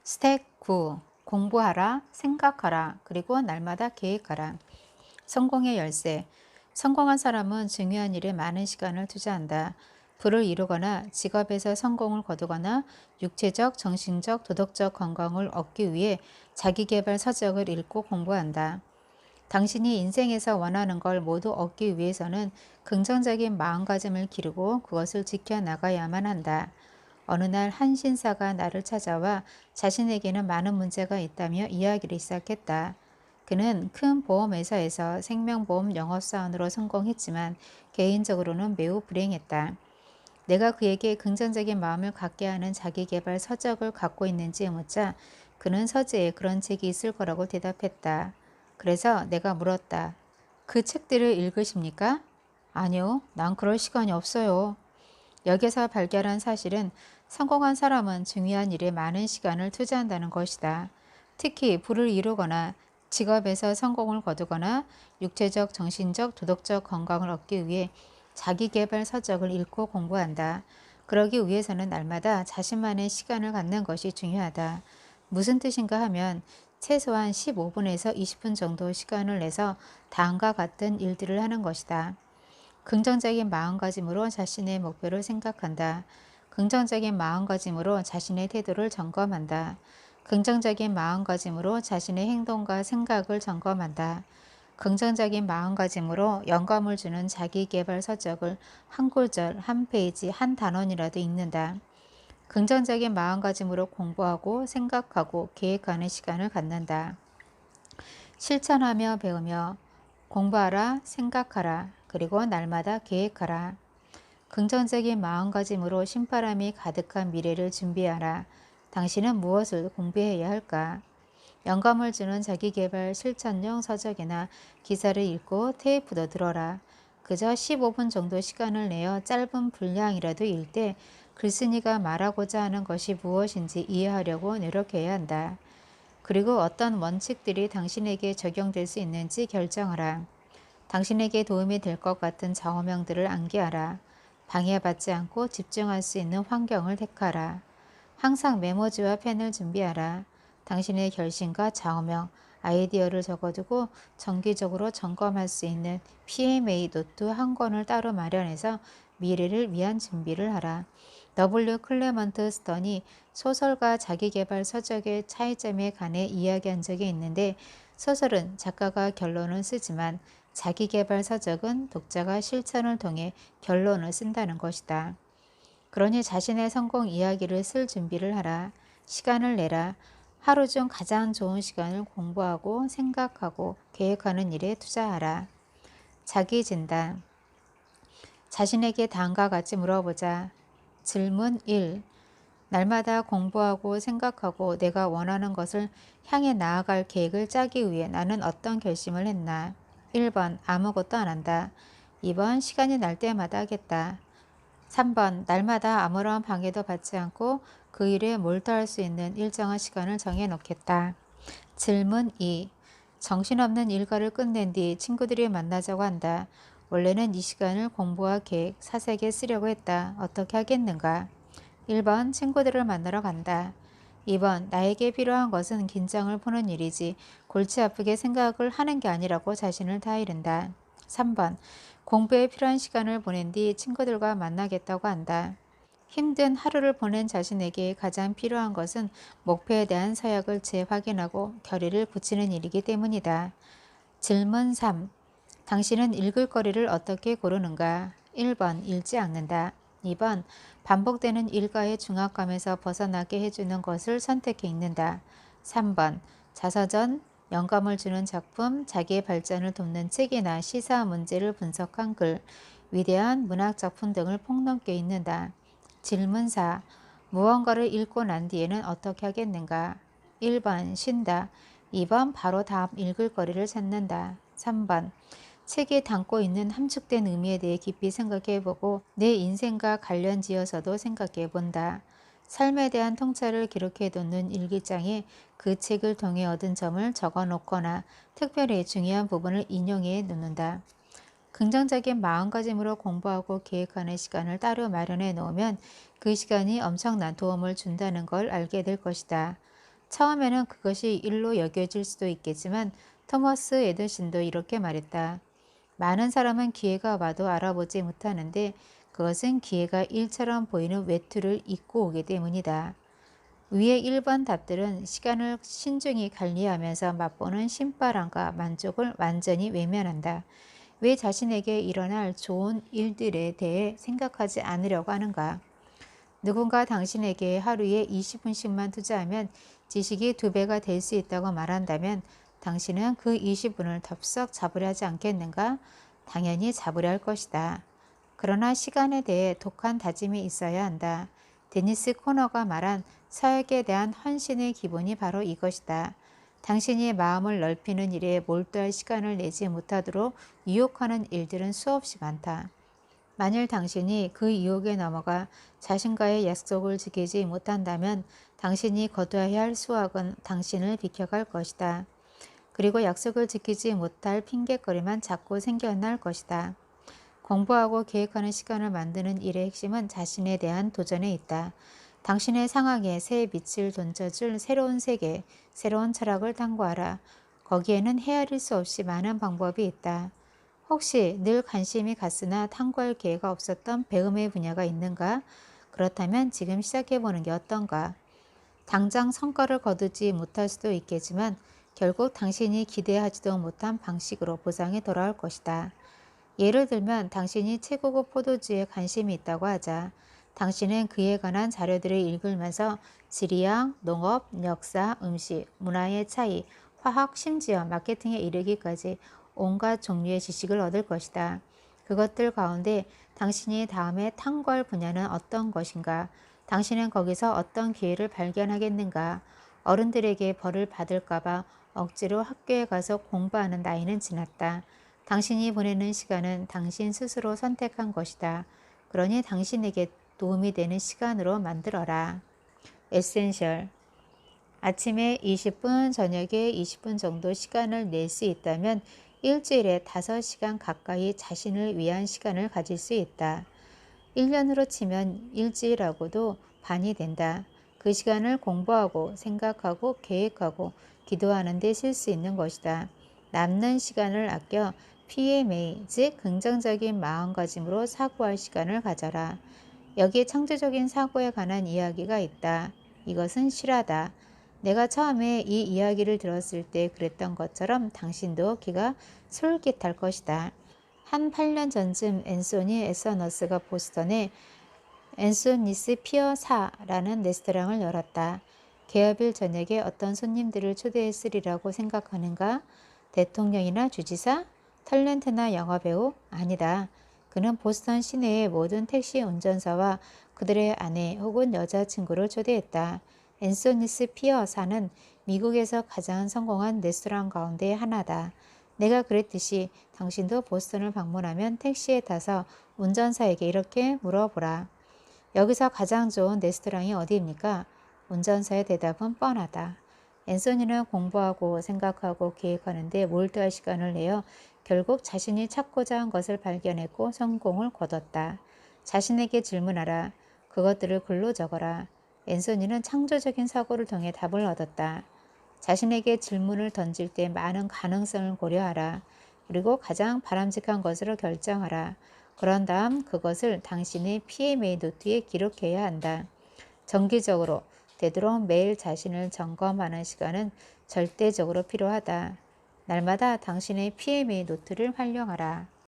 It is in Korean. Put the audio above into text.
스텝 9. 공부하라, 생각하라, 그리고 날마다 계획하라. 성공의 열쇠. 성공한 사람은 중요한 일에 많은 시간을 투자한다. 부를 이루거나 직업에서 성공을 거두거나 육체적, 정신적, 도덕적 건강을 얻기 위해 자기계발 서적을 읽고 공부한다. 당신이 인생에서 원하는 걸 모두 얻기 위해서는 긍정적인 마음가짐을 기르고 그것을 지켜나가야만 한다. 어느 날 한 신사가 나를 찾아와 자신에게는 많은 문제가 있다며 이야기를 시작했다. 그는 큰 보험회사에서 생명보험 영업사원으로 성공했지만 개인적으로는 매우 불행했다. 내가 그에게 긍정적인 마음을 갖게 하는 자기계발 서적을 갖고 있는지 묻자 그는 서재에 그런 책이 있을 거라고 대답했다. 그래서 내가 물었다. 그 책들을 읽으십니까? 아니요, 난 그럴 시간이 없어요. 여기서 발견한 사실은 성공한 사람은 중요한 일에 많은 시간을 투자한다는 것이다. 특히 부를 이루거나 직업에서 성공을 거두거나 육체적, 정신적, 도덕적 건강을 얻기 위해 자기계발 서적을 읽고 공부한다. 그러기 위해서는 날마다 자신만의 시간을 갖는 것이 중요하다. 무슨 뜻인가 하면 최소한 15분에서 20분 정도 시간을 내서 다음과 같은 일들을 하는 것이다. 긍정적인 마음가짐으로 자신의 목표를 생각한다. 긍정적인 마음가짐으로 자신의 태도를 점검한다. 긍정적인 마음가짐으로 자신의 행동과 생각을 점검한다. 긍정적인 마음가짐으로 영감을 주는 자기계발 서적을 한 구절, 한 페이지, 한 단원이라도 읽는다. 긍정적인 마음가짐으로 공부하고 생각하고 계획하는 시간을 갖는다. 실천하며 배우며 공부하라, 생각하라, 그리고 날마다 계획하라. 긍정적인 마음가짐으로 신바람이 가득한 미래를 준비하라. 당신은 무엇을 공부해야 할까? 영감을 주는 자기계발 실천용 서적이나 기사를 읽고 테이프도 들어라. 그저 15분 정도 시간을 내어 짧은 분량이라도 읽되 글쓴이가 말하고자 하는 것이 무엇인지 이해하려고 노력해야 한다. 그리고 어떤 원칙들이 당신에게 적용될 수 있는지 결정하라. 당신에게 도움이 될 것 같은 좌우명들을 암기하라. 방해받지 않고 집중할 수 있는 환경을 택하라. 항상 메모지와 펜을 준비하라. 당신의 결심과 좌우명, 아이디어를 적어두고 정기적으로 점검할 수 있는 PMA 노트 한 권을 따로 마련해서 미래를 위한 준비를 하라. W. 클레먼트 스턴이 소설과 자기계발 서적의 차이점에 관해 이야기한 적이 있는데 소설은 작가가 결론을 쓰지만 자기계발 서적은 독자가 실천을 통해 결론을 쓴다는 것이다. 그러니 자신의 성공 이야기를 쓸 준비를 하라. 시간을 내라. 하루 중 가장 좋은 시간을 공부하고 생각하고 계획하는 일에 투자하라. 자기 진단. 자신에게 다음과 같이 물어보자. 질문 1. 날마다 공부하고 생각하고 내가 원하는 것을 향해 나아갈 계획을 짜기 위해 나는 어떤 결심을 했나? 1번 아무것도 안 한다. 2번 시간이 날 때마다 하겠다. 3번 날마다 아무런 방해도 받지 않고 그 일에 몰두할 수 있는 일정한 시간을 정해 놓겠다. 질문 2. 정신없는 일과를 끝낸 뒤 친구들이 만나자고 한다. 원래는 이 시간을 공부와 계획, 사색에 쓰려고 했다. 어떻게 하겠는가? 1번 친구들을 만나러 간다. 2번 나에게 필요한 것은 긴장을 푸는 일이지 골치 아프게 생각을 하는 게 아니라고 자신을 다이른다. 3번 공부에 필요한 시간을 보낸 뒤 친구들과 만나겠다고 한다. 힘든 하루를 보낸 자신에게 가장 필요한 것은 목표에 대한 서약을 재확인하고 결의를 붙이는 일이기 때문이다. 질문 3. 당신은 읽을 거리를 어떻게 고르는가? 1번 읽지 않는다. 2번 반복되는 일과의 중압감에서 벗어나게 해주는 것을 선택해 읽는다. 3번 자서전, 영감을 주는 작품, 자기의 발전을 돕는 책이나 시사 문제를 분석한 글, 위대한 문학 작품 등을 폭넓게 읽는다. 질문 4. 무언가를 읽고 난 뒤에는 어떻게 하겠는가? 1번 쉰다. 2번 바로 다음 읽을 거리를 찾는다. 3번 책에 담고 있는 함축된 의미에 대해 깊이 생각해보고 내 인생과 관련지어서도 생각해본다. 삶에 대한 통찰을 기록해두는 일기장에 그 책을 통해 얻은 점을 적어놓거나 특별히 중요한 부분을 인용해 놓는다. 긍정적인 마음가짐으로 공부하고 계획하는 시간을 따로 마련해 놓으면 그 시간이 엄청난 도움을 준다는 걸 알게 될 것이다. 처음에는 그것이 일로 여겨질 수도 있겠지만 토머스 에드슨도 이렇게 말했다. 많은 사람은 기회가 와도 알아보지 못하는데 그것은 기회가 일처럼 보이는 외투를 입고 오기 때문이다. 위의 1번 답들은 시간을 신중히 관리하면서 맛보는 신바람과 만족을 완전히 외면한다. 왜 자신에게 일어날 좋은 일들에 대해 생각하지 않으려고 하는가? 누군가 당신에게 하루에 20분씩만 투자하면 지식이 2배가 될 수 있다고 말한다면 당신은 그 20분을 덥석 잡으려 하지 않겠는가? 당연히 잡으려 할 것이다. 그러나 시간에 대해 독한 다짐이 있어야 한다. 데니스 코너가 말한 사역에 대한 헌신의 기본이 바로 이것이다. 당신이 마음을 넓히는 일에 몰두할 시간을 내지 못하도록 유혹하는 일들은 수없이 많다. 만일 당신이 그 유혹에 넘어가 자신과의 약속을 지키지 못한다면 당신이 거둬야 할 수확은 당신을 비켜갈 것이다. 그리고 약속을 지키지 못할 핑곗거리만 자꾸 생겨날 것이다. 공부하고 계획하는 시간을 만드는 일의 핵심은 자신에 대한 도전에 있다. 당신의 상황에 새 빛을 던져줄 새로운 세계, 새로운 철학을 탐구하라. 거기에는 헤아릴 수 없이 많은 방법이 있다. 혹시 늘 관심이 갔으나 탐구할 기회가 없었던 배움의 분야가 있는가? 그렇다면 지금 시작해보는 게 어떤가? 당장 성과를 거두지 못할 수도 있겠지만 결국 당신이 기대하지도 못한 방식으로 보상이 돌아올 것이다. 예를 들면 당신이 최고급 포도주에 관심이 있다고 하자. 당신은 그에 관한 자료들을 읽으면서 지리학, 농업, 역사, 음식, 문화의 차이, 화학, 심지어 마케팅에 이르기까지 온갖 종류의 지식을 얻을 것이다. 그것들 가운데 당신이 다음에 탐구할 분야는 어떤 것인가? 당신은 거기서 어떤 기회를 발견하겠는가? 어른들에게 벌을 받을까봐 억지로 학교에 가서 공부하는 나이는 지났다. 당신이 보내는 시간은 당신 스스로 선택한 것이다. 그러니 당신에게 도움이 되는 시간으로 만들어라. 에센셜. 아침에 20분, 저녁에 20분 정도 시간을 낼 수 있다면 일주일에 5시간 가까이 자신을 위한 시간을 가질 수 있다. 1년으로 치면 일주일하고도 반이 된다. 그 시간을 공부하고 생각하고 계획하고 기도하는 데 쓸 수 있는 것이다. 남는 시간을 아껴 PMA, 즉 긍정적인 마음가짐으로 사고할 시간을 가져라. 여기에 창조적인 사고에 관한 이야기가 있다. 이것은 실화다. 내가 처음에 이 이야기를 들었을 때 그랬던 것처럼 당신도 귀가 솔깃할 것이다. 한 8년 전쯤 앤소니 에서너스가 보스턴에 앤소니스 피어 4라는 레스토랑을 열었다. 개업일 저녁에 어떤 손님들을 초대했으리라고 생각하는가? 대통령이나 주지사? 탤런트나 영화배우? 아니다. 그는 보스턴 시내의 모든 택시 운전사와 그들의 아내 혹은 여자친구를 초대했다. 앤소니스 피어 4는 미국에서 가장 성공한 레스토랑 가운데 하나다. 내가 그랬듯이 당신도 보스턴을 방문하면 택시에 타서 운전사에게 이렇게 물어보라. 여기서 가장 좋은 레스토랑이 어디입니까? 운전사의 대답은 뻔하다. 앤소니는 공부하고 생각하고 계획하는데 몰두할 시간을 내어 결국 자신이 찾고자 한 것을 발견했고 성공을 거뒀다. 자신에게 질문하라. 그것들을 글로 적어라. 앤소니는 창조적인 사고를 통해 답을 얻었다. 자신에게 질문을 던질 때 많은 가능성을 고려하라. 그리고 가장 바람직한 것으로 결정하라. 그런 다음 그것을 당신의 PMA 노트에 기록해야 한다. 정기적으로 되도록 매일 자신을 점검하는 시간은 절대적으로 필요하다. 날마다 당신의 PMA 노트를 활용하라.